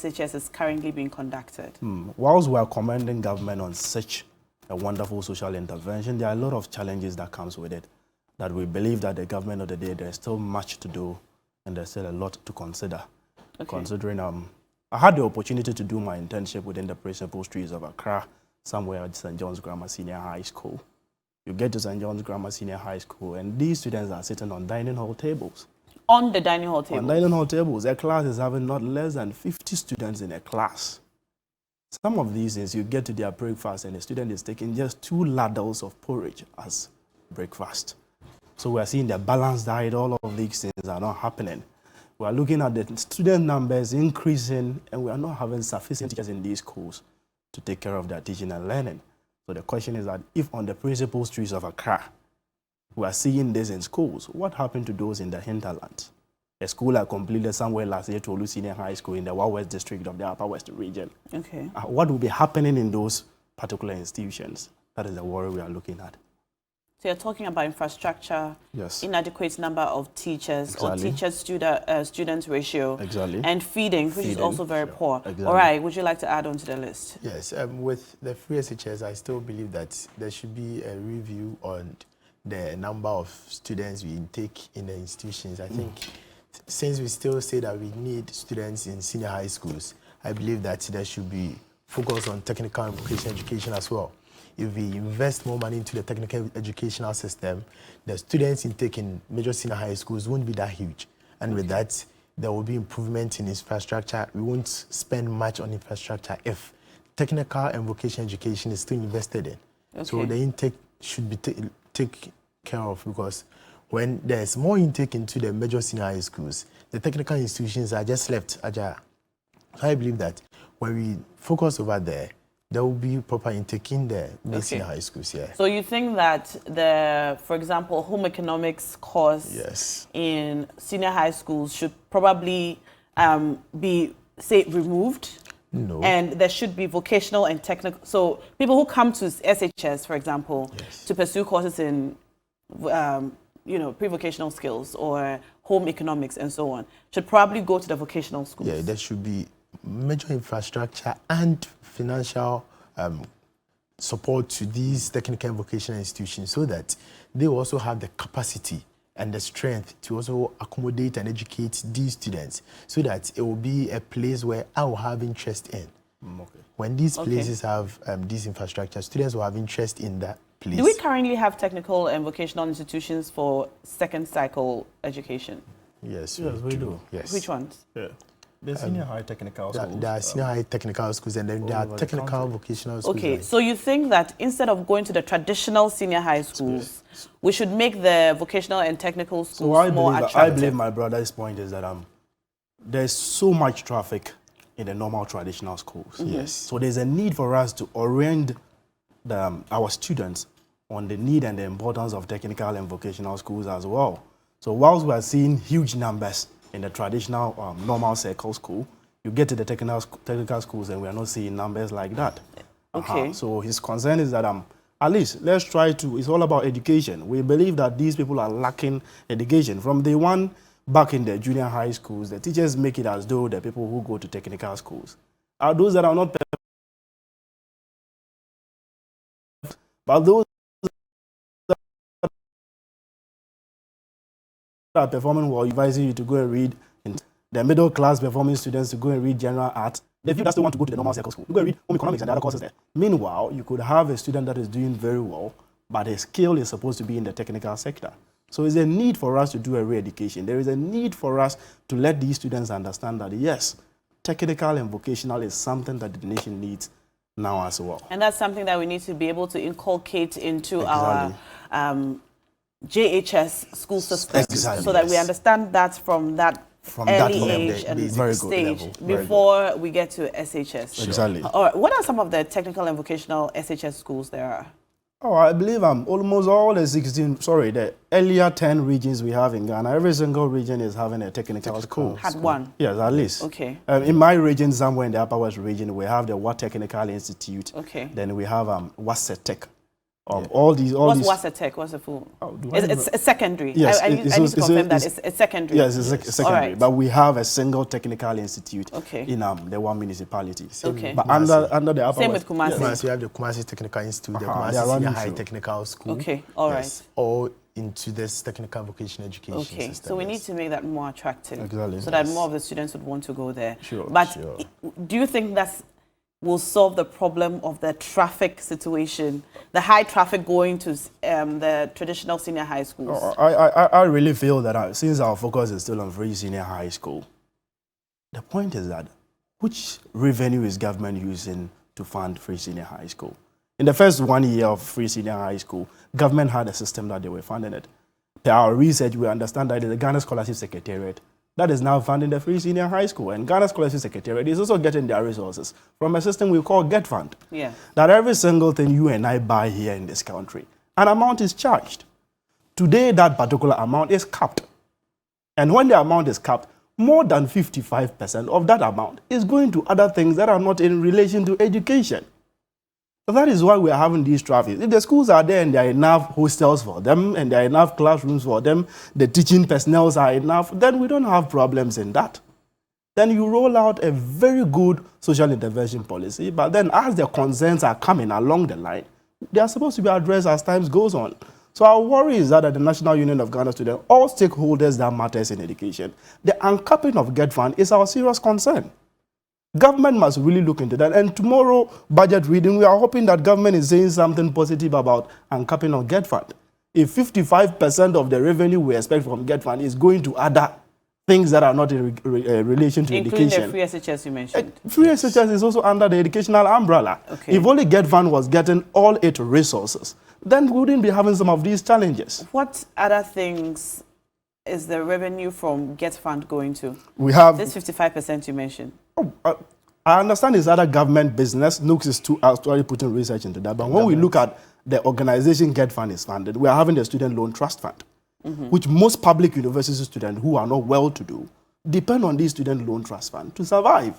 SHS is currently being conducted? Whilst we are commending government on such a wonderful social intervention, there are a lot of challenges that comes with it. That we believe that the government of the day, there's still much to do and there's still a lot to consider. Okay. Considering I had the opportunity to do my internship within the principal streets of Accra, somewhere at St. John's Grammar Senior High School. You get to St. John's Grammar Senior High School and these students are sitting on dining hall tables. On the dining hall tables? On dining hall tables. A class is having not less than 50 students in a class. Some of these things, you get to their breakfast and the student is taking just 2 ladles of porridge as breakfast. So we are seeing the balanced diet, all of these things are not happening. We are looking at the student numbers increasing and we are not having sufficient teachers in these schools to take care of their teaching and learning. So the question is that if on the principal streets of Accra, we are seeing this in schools, what happened to those in the hinterland? A school I completed somewhere last year, Tolu Senior High School in the West District of the Upper West region. Okay. What will be happening in those particular institutions? That is the worry we are looking at. So you're talking about infrastructure, yes, inadequate number of teachers, exactly, or teacher-student ratio, exactly, and feeding, which is also very poor. Exactly. All right, would you like to add on to the list? Yes, with the free SHS, I still believe that there should be a review on the number of students we intake in the institutions. I think since we still say that we need students in senior high schools, I believe that there should be focus on technical and vocational education as well. If we invest more money into the technical educational system, the students intake in major senior high schools won't be that huge. And with that, there will be improvement in infrastructure. We won't spend much on infrastructure if technical and vocational education is still invested in. Okay. So the intake should be taken care of, because when there's more intake into the major senior high schools, the technical institutions are just left ajar. So I believe that when we focus over there, there will be proper intake in the senior high schools, yeah. So you think that for example, home economics course, yes, in senior high schools should probably be, say, removed? No. And there should be vocational and technical. So people who come to SHS, for example, yes, to pursue courses in, pre-vocational skills or home economics and so on, should probably go to the vocational schools. Yeah, there should be major infrastructure and financial support to these technical and vocational institutions so that they also have the capacity and the strength to also accommodate and educate these students, so that it will be a place where I will have interest in. Okay. When these places have this infrastructure, students will have interest in that place. Do we currently have technical and vocational institutions for second cycle education? Yes, we do. Yes. Which ones? Yeah. The senior high technical schools. There are senior high technical schools, and then there are technical vocational schools. Okay, so you think that instead of going to the traditional senior high schools, we should make the vocational and technical schools more attractive? I believe my brother's point is that there's so much traffic in the normal traditional schools. Yes. So there's a need for us to orient our students on the need and the importance of technical and vocational schools as well. So whilst we are seeing huge numbers in the traditional normal circle school, you get to the technical schools and we are not seeing numbers like that. Okay. So his concern is that at least let's try to, it's all about education. We believe that these people are lacking education. From day one back in the junior high schools, the teachers make it as though the people who go to technical schools are those that are not, but those are performing well, advising you to go and read, and the middle class performing students to go and read general art. They feel that still want to go to the normal circle school. You go and read home economics and the other courses there. Meanwhile, you could have a student that is doing very well, but his skill is supposed to be in the technical sector. So there's a need for us to do a re-education. There is a need for us to let these students understand that, yes, technical and vocational is something that the nation needs now as well. And that's something that we need to be able to inculcate into our JHS school system, so that we understand that from that early age and stage before we get to SHS. Exactly. All right. What are some of the technical and vocational SHS schools there are? Oh, I believe almost all the earlier 10 regions we have in Ghana, every single region is having a technical school. Had one? Yes, at least. Okay. In my region, somewhere in the Upper West region, we have the Wa Technical Institute. Okay. Then we have WASETEC. All these. What's WASATEC? What's the full? It's secondary. Yes, I need to confirm that it's secondary. Yes, it's secondary. Right. But we have a single technical institute in the one municipality. Okay. But under the upper. Same with Kumasi. Yes. We have the Kumasi Technical Institute, the Kumasi Senior High Technical School. Okay. All right. All into this technical vocational education system. So we need to make that more attractive. Exactly. So that more of the students would want to go there. Sure. But do you think that's will solve the problem of the traffic situation, the high traffic going to the traditional senior high schools? I really feel that since our focus is still on free senior high school, the point is that which revenue is government using to fund free senior high school? In the first 1 year of free senior high school, government had a system that they were funding it. Per our research, we understand that the Ghana Scholarship Secretariat that is now funding the free senior high school. And Ghana Scholarship Secretariat is also getting their resources from a system we call Get Fund. Yeah. That every single thing you and I buy here in this country, an amount is charged. Today, that particular amount is capped. And when the amount is capped, more than 55% of that amount is going to other things that are not in relation to education. So that is why we are having these traffic. If the schools are there and there are enough hostels for them and there are enough classrooms for them, the teaching personnel are enough, then we don't have problems in that. Then you roll out a very good social intervention policy, but then as the concerns are coming along the line, they are supposed to be addressed as time goes on. So our worry is that at the National Union of Ghana Students, all stakeholders that matters in education, the uncapping of Get Fund is our serious concern. Government must really look into that. And tomorrow, budget reading, we are hoping that government is saying something positive about uncapping of Get Fund. If 55% of the revenue we expect from Get Fund is going to other things that are not in relation to including education. The free SHS you mentioned. Free SHS is also under the educational umbrella. Okay. If only Get Fund was getting all its resources, then we wouldn't be having some of these challenges. What other things is the revenue from Get Fund going to? We have this 55% you mentioned. I understand it's other government business. Nooks is actually putting research into that. But when we look at the organization Get Fund is funded, we are having the Student Loan Trust Fund, which most public university students who are not well-to-do depend on this Student Loan Trust Fund to survive.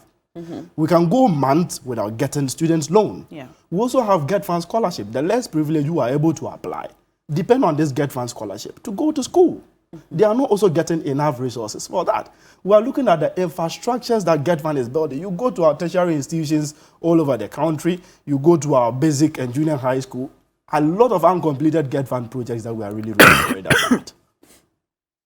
We can go months without getting students' loan. Yeah. We also have Get Fund Scholarship. The less privileged who are able to apply depend on this Get Fund Scholarship to go to school. They are not also getting enough resources for that. We are looking at the infrastructures that Get Fund is building. You go to our tertiary institutions all over the country, you go to our basic and junior high school, a lot of uncompleted Get Fund projects that we are really worried about.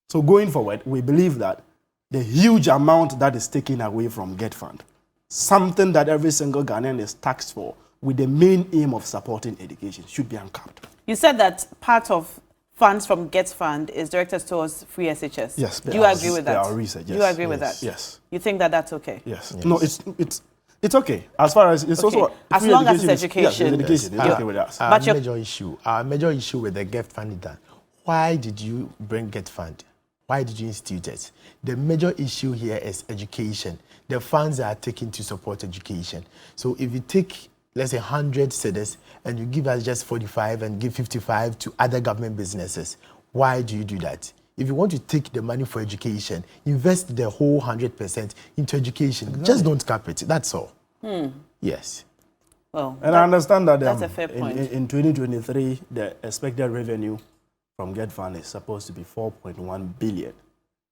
So going forward, we believe that the huge amount that is taken away from Get Fund, something that every single Ghanaian is taxed for, with the main aim of supporting education, should be uncapped. You said that part of funds from Get Fund is directed towards free SHS. Yes. Do you agree with that? Our research, yes. You agree with that? Yes. You think that that's okay? Yes. No, it's okay. As far as it's also as long as it's education. Yes, education. It's okay with us. Our major issue with the Get Fund is that why did you bring Get Fund? Why did you institute it? The major issue here is education. The funds are taken to support education. So if you take, let's say, 100 cedis and you give us just 45 and give 55 to other government businesses, why do you do that? If you want to take the money for education, invest the whole 100% into education. Exactly. Just don't cap it. That's all. Yes. Well, and I understand that that's a fair point. In 2023, the expected revenue from Get Fund is supposed to be 4.1 billion.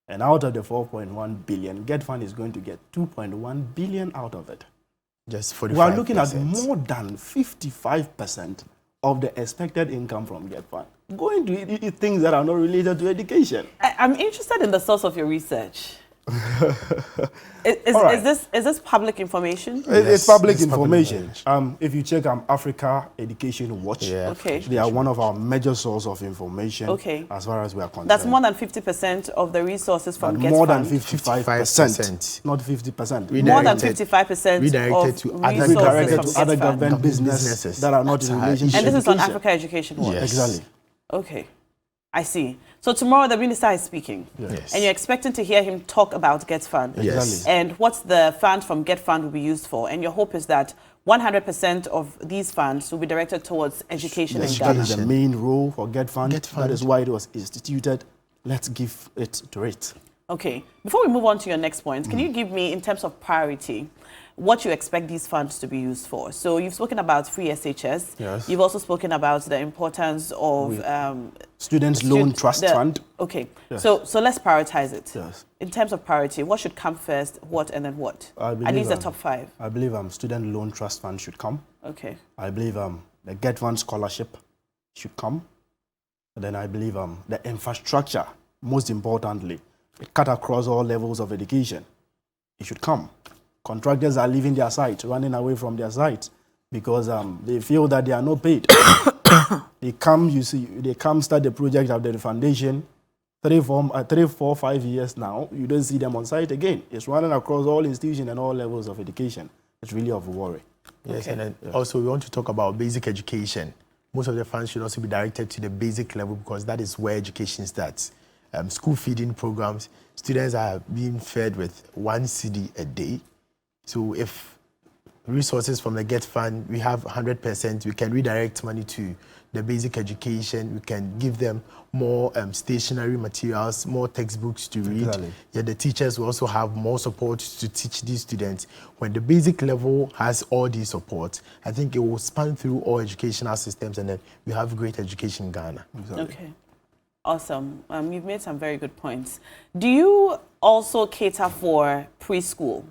And out of the 4.1 billion, Get Fund is going to get 2.1 billion out of it. Just 45%. We are looking at more than 55% of the expected income from Get Fund going to things that are not related to education. I'm interested in the source of your research. Is this public information? It's public information. If you check Africa Education Watch, they are one of our major sources of information as far as we are concerned. That's more than 50% of the resources from Get Fund. More than 55%. Not 50%. More than 55% redirected to other government businesses that are not in relation to education. And this is on Africa Education Watch? Yes. Exactly. Okay. I see. So tomorrow the minister is speaking. Yes. And you're expecting to hear him talk about Get Fund. Yes. And what the funds from Get Fund will be used for. And your hope is that 100% of these funds will be directed towards education in Ghana. That is the main role for Get Fund. That is why it was instituted. Let's give it to it. Okay. Before we move on to your next point, can you give me, in terms of priority, what you expect these funds to be used for. So you've spoken about free SHS. Yes. You've also spoken about the importance of Students' Loan Trust Fund. Okay. Yes. So let's prioritize it. Yes. In terms of priority, what should come first, what, and then what? At least the top 5. I believe Student Loan Trust Fund should come. Okay. I believe the Get One Scholarship should come. And then I believe the infrastructure, most importantly, it cut across all levels of education. It should come. Contractors are leaving their site, running away from their sites because they feel that they are not paid. They come start the project after the foundation. 3, 4, 5 years now, you don't see them on site again. It's running across all institutions and all levels of education. It's really of a worry. Yes, and then also we want to talk about basic education. Most of the funds should also be directed to the basic level because that is where education starts. School feeding programs, students are being fed with 1 cedi a day. So if resources from the Get Fund, we have 100%, we can redirect money to the basic education. We can give them more stationery materials, more textbooks to read. Exactly. Yeah, the teachers will also have more support to teach these students. When the basic level has all these support, I think it will span through all educational systems and then we have great education in Ghana. Exactly. Okay. Awesome. You've made some very good points. Do you also cater for preschool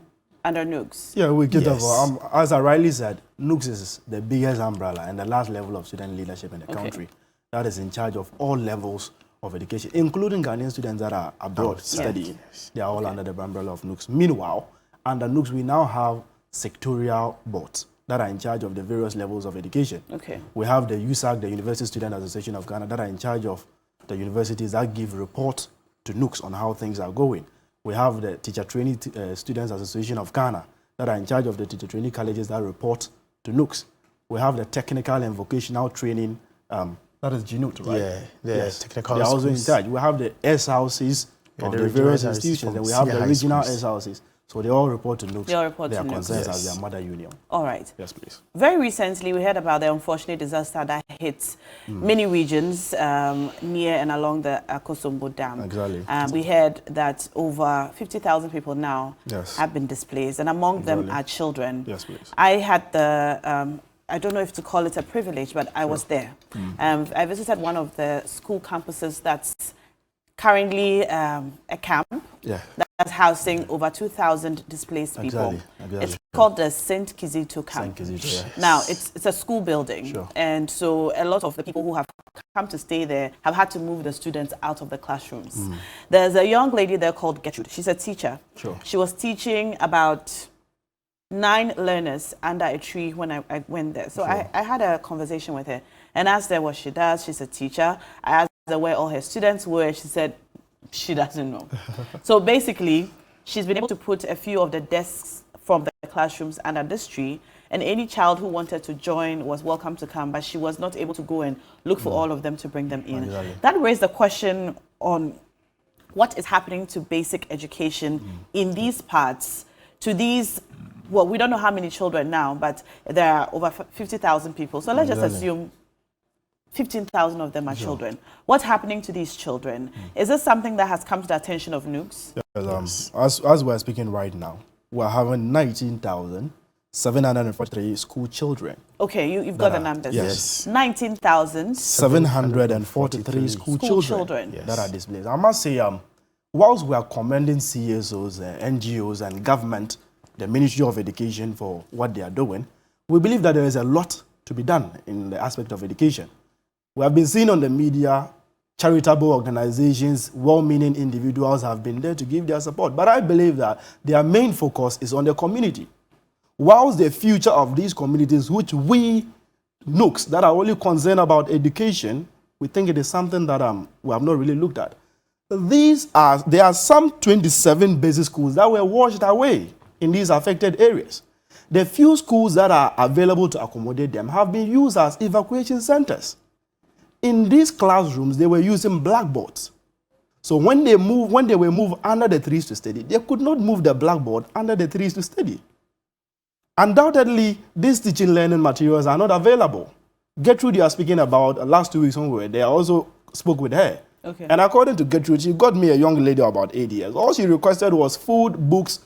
under NUGS? Yeah, we cater Yes. for, as I rightly said, NUGS is the biggest umbrella and the last level of student leadership in the country. That is in charge of all levels of education, including Ghanaian students that are abroad studying. Yes. They are all under the umbrella of NUGS. Meanwhile, under NUGS, we now have sectorial boards that are in charge of the various levels of education. Okay. We have the USAC, the University Student Association of Ghana, that are in charge of the universities that give reports to NUGS on how things are going. We have the Teacher Training Students Association of Ghana that are in charge of the teacher training colleges that report to NUGS. We have the technical and vocational training, that is GNUT, right? Yeah, the technical They are also in schools. charge. We have the SRCs of the various institutions, and we have the regional SRCs. So they all report to NUGS. They all report their to NUGS. concerns Yes. as their mother union. All right. Yes, please. Very recently, we heard about the unfortunate disaster that hit many regions near and along the Akosombo Dam. Exactly. We heard that over 50,000 people now Yes. have been displaced, and among them Exactly. are children. Yes, please. I had the, I don't know if to call it a privilege, but I was there. I visited one of the school campuses that's currently a camp Yeah. that's housing over 2,000 displaced people. Exactly. It's called the St. Kizito camp. St. Kizito, yeah. Now, it's a school building. Sure. And so a lot of the people who have come to stay there have had to move the students out of the classrooms. There's a young lady there called Gertrude. She's a teacher. Sure. She was teaching about 9 learners under a tree when I went there. So I had a conversation with her and asked her what she does. She's a teacher. I asked her where all her students were. She said she doesn't know. So basically, she's been able to put a few of the desks from the classrooms under this tree, and any child who wanted to join was welcome to come, but she was not able to go and look for all of them to bring them in. Exactly. That raised the question on what is happening to basic education in these parts, to these, well, we don't know how many children now, but there are over 50,000 people. So let's just Exactly. assume 15,000 of them are children. What's happening to these children? Is this something that has come to the attention of NUGS? As we're speaking right now, we're having 19,743 school children. Okay, you've got the numbers. Yes. 19,000 743 school children Yes. that are displaced. I must say, whilst we are commending CSOs, NGOs, and government, the Ministry of Education for what they are doing, we believe that there is a lot to be done in the aspect of education. We have been seeing on the media, charitable organizations, well-meaning individuals have been there to give their support. But I believe that their main focus is on the community. Whilst the future of these communities, which we NUGS that are only concerned about education, we think it is something that we have not really looked at. There are some 27 basic schools that were washed away in these affected areas. The few schools that are available to accommodate them have been used as evacuation centers. In these classrooms, they were using blackboards. So when they were moved under the trees to study, they could not move the blackboard under the trees to study. Undoubtedly, these teaching learning materials are not available. Gertrude, you are speaking about last 2 weeks when we were there, I also spoke with her. Okay. And according to Gertrude, she got me a young lady about 8 years. All she requested was food, books,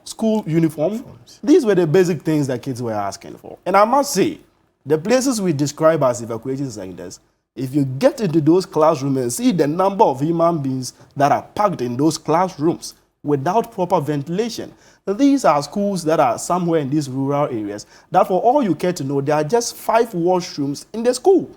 school uniform. These were the basic things that kids were asking for. And I must say, the places we describe as evacuation centers, if you get into those classrooms and see the number of human beings that are packed in those classrooms without proper ventilation, these are schools that are somewhere in these rural areas that, for all you care to know, there are just 5 washrooms in the school.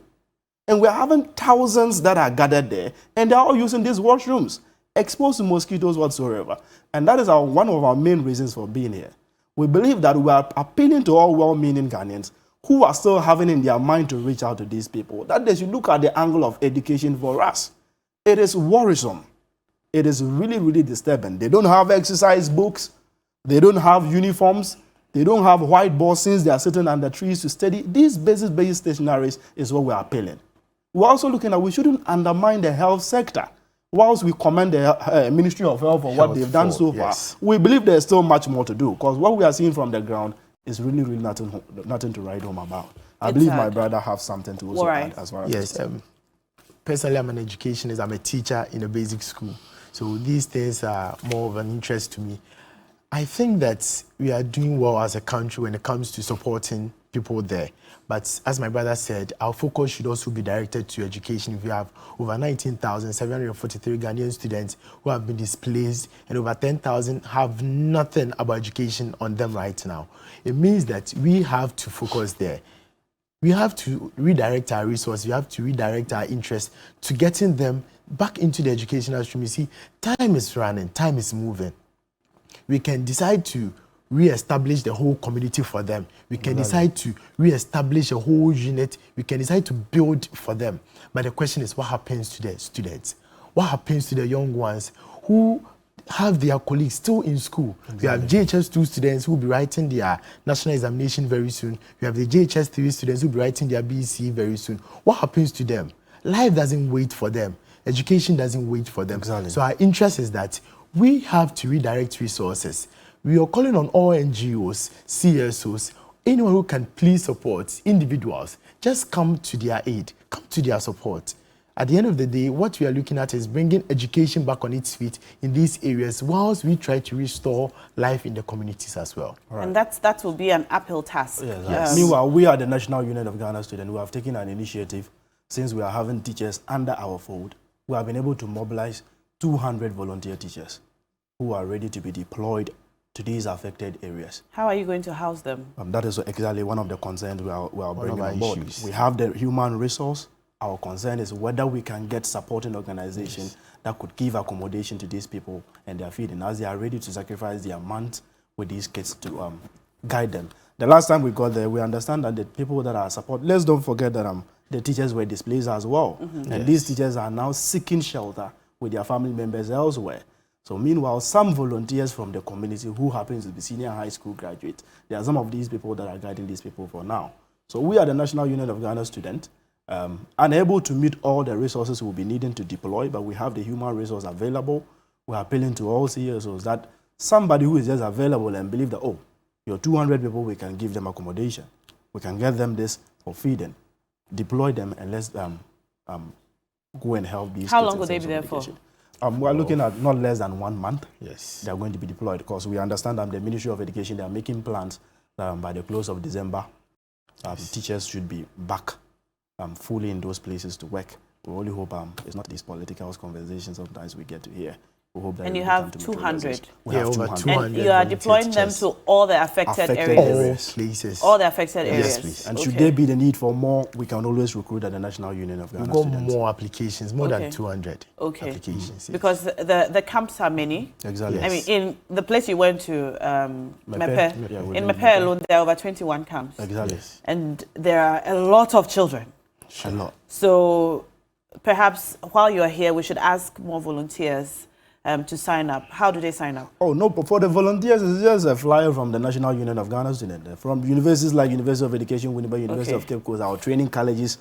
And we're having thousands that are gathered there, and they're all using these washrooms, exposed to mosquitoes whatsoever. And that is one of our main reasons for being here. We believe that we are appealing to all well-meaning Ghanaians who are still having in their mind to reach out to these people, that they should look at the angle of education for us. It is worrisome. It is really, really disturbing. They don't have exercise books. They don't have uniforms. They don't have whiteboards since they are sitting under trees to study. These basic stationaries is what we are appealing. We're also looking at we shouldn't undermine the health sector. Whilst we commend the Ministry of Health for what they've done so far, we believe there's still much more to do, because what we are seeing from the ground is really, really nothing to write home about. I believe my brother has something to also add as well. Yes, personally, I'm an educationist. I'm a teacher in a basic school. So these things are more of an interest to me. I think that we are doing well as a country when it comes to supporting people there. But as my brother said, our focus should also be directed to education. If we have over 19,743 Ghanaian students who have been displaced and over 10,000 have nothing about education on them right now, it means that we have to focus there. We have to redirect our resources. We have to redirect our interest to getting them back into the educational stream. You see, time is running, time is moving. We can decide to re-establish the whole community for them. We can decide to re-establish a whole unit. We can decide to build for them. But the question is, what happens to the students? What happens to the young ones who have their colleagues still in school? Exactly. We have JHS2 students who will be writing their national examination very soon. We have the JHS3 students who will be writing their BC very soon. What happens to them? Life doesn't wait for them. Education doesn't wait for them. Exactly. So our interest is that we have to redirect resources. We are calling on all NGOs, CSOs, anyone who can please support individuals, just come to their aid, come to their support. At the end of the day, what we are looking at is bringing education back on its feet in these areas whilst we try to restore life in the communities as well. Right. And that will be an uphill task. Yes. Meanwhile, we are the National Union of Ghana Students who have taken an initiative. Since we are having teachers under our fold, we have been able to mobilize 200 volunteer teachers who are ready to be deployed to these affected areas. How are you going to house them? That is exactly one of the concerns we are bringing on board. We have the human resource. Our concern is whether we can get supporting organizations that could give accommodation to these people and their feeding, as they are ready to sacrifice their months with these kids to guide them. The last time we got there, we understand that the people that are support, let's don't forget that the teachers were displaced as well. And these teachers are now seeking shelter with their family members elsewhere. So meanwhile, some volunteers from the community who happen to be senior high school graduates, there are some of these people that are guiding these people for now. So we are the National Union of Ghana Students, unable to meet all the resources we'll be needing to deploy, but we have the human resource available. We're appealing to all CSOs that somebody who is just available and believe that, oh, your 200 people, we can give them accommodation. We can get them this for feeding, deploy them, and let's go and help these. How long will they be there for? We're looking at not less than 1 month. Yes. They're going to be deployed, because we understand that the Ministry of Education, they are making plans by the close of December. Teachers should be back fully in those places to work. We only hope it's not these political conversations sometimes we get to hear. We hope that and you have 200. We have over 200. 200. And you are deploying them to all the affected areas. All places. All the affected areas. Yes, please. And should there be the need for more, we can always recruit at the National Union of Ghana We've got Students. more applications, more than 200 applications. Yes. Because the camps are many. Exactly. I mean, in the place you went to, Mepe, in Mepe alone, there are over 21 camps. Exactly. Yes. And there are a lot of children. A lot. So perhaps while you are here, we should ask more volunteers to sign up. How do they sign up? Oh, no, for the volunteers, it's just a flyer from the National Union of Ghana Students. From universities like University of Education, Winnipeg, University of Cape Coast, our training colleges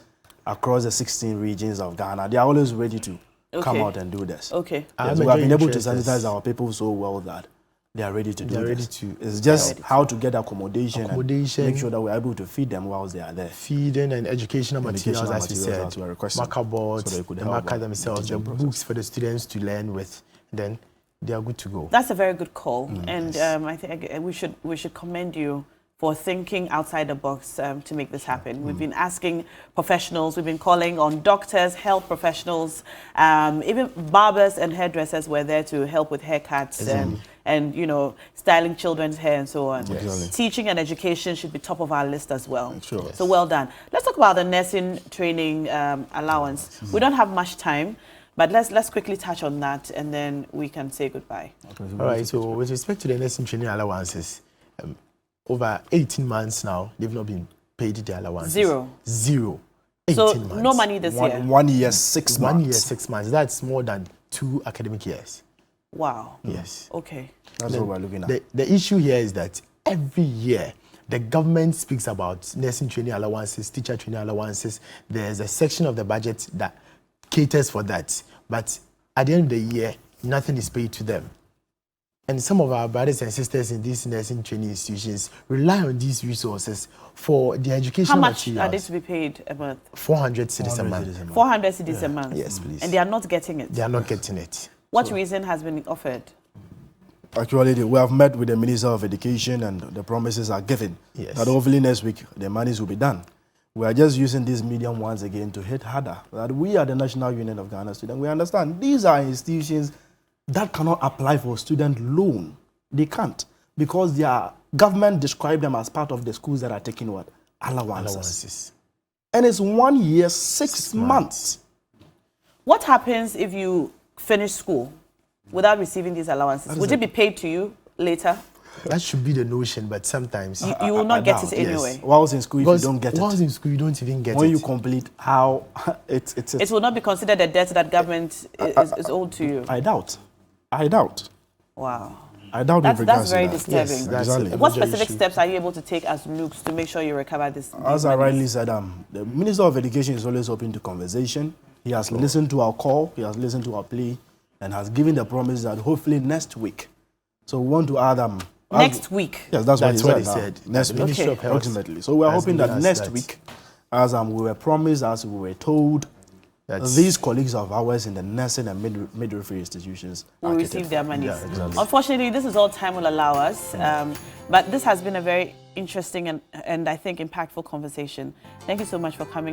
across the 16 regions of Ghana, they are always ready to come out and do this. Okay. Yes, we have been able to sensitize our people so well that they are ready to do this. It's just how to get accommodation and make sure that we're able to feed them whilst they are there. Feeding and educational materials, as we said, as we're requesting, marker boards, so they could the help marker themselves, the books for the students to learn with. Then they are good to go. That's a very good call, and I think we should commend you for thinking outside the box to make this happen. We've been asking professionals, we've been calling on doctors, health professionals, even barbers and hairdressers were there to help with haircuts and you know, styling children's hair and so on. Yes. Teaching and education should be top of our list as well. Sure. So well done. Let's talk about the nursing training allowance. We don't have much time, but let's quickly touch on that and then we can say goodbye. All right, so with respect to the nursing training allowances, over 18 months now, they've not been paid their allowances. Zero. 18 So months. no money this year. 1 year, 6 months. 1 year, 6 months. That's more than 2 academic years. Wow. Yes. Okay. That's what we're looking at. The issue here is that every year, the government speaks about nursing training allowances, teacher training allowances. There's a section of the budget that caters for that. But at the end of the year, nothing is paid to them. And some of our brothers and sisters in these nursing training institutions rely on these resources for their education. How much materials. are they to be paid a month? 400 cedis a month. 400 cedis a month. Yes, please. And they are not getting it. They are not getting it. What reason has been offered? Actually, we have met with the Minister of Education and the promises are given. Yes. That hopefully next week the monies will be done. We are just using this medium once again to hit harder. That we are the National Union of Ghana Students. We understand these are institutions that cannot apply for student loan. They can't because their government described them as part of the schools that are taking what? Allowances. And it's 1 year, 6 months. What happens if you finish school without receiving these allowances? Would it be paid to you later? That should be the notion, but sometimes You will not get it yes. anyway. Whilst in school, if you don't get it. Whilst in school, you don't even get When it. you complete, how it's It will not be considered a debt that government is owed to you. I doubt. Wow. I doubt That's with regards very to that. disturbing. Yes, that's Exactly. a What major specific issue. steps are you able to take as NUCs to make sure you recover this? As I rightly said, the Minister of Education is always open to conversation. He has listened to our call, he has listened to our plea, and has given the promise that hopefully next week. So we want to add Next week? Yes, that's what That's he said. Next Next week. week, Ministry of Health ultimately. So we're has hoping given that us next that. week, as we were promised, as we were told, these colleagues of ours in the nursing and midwifery institutions will are receive their monies. Yeah, exactly. Unfortunately, this is all time will allow us. But this has been a very interesting and I think impactful conversation. Thank you so much for coming.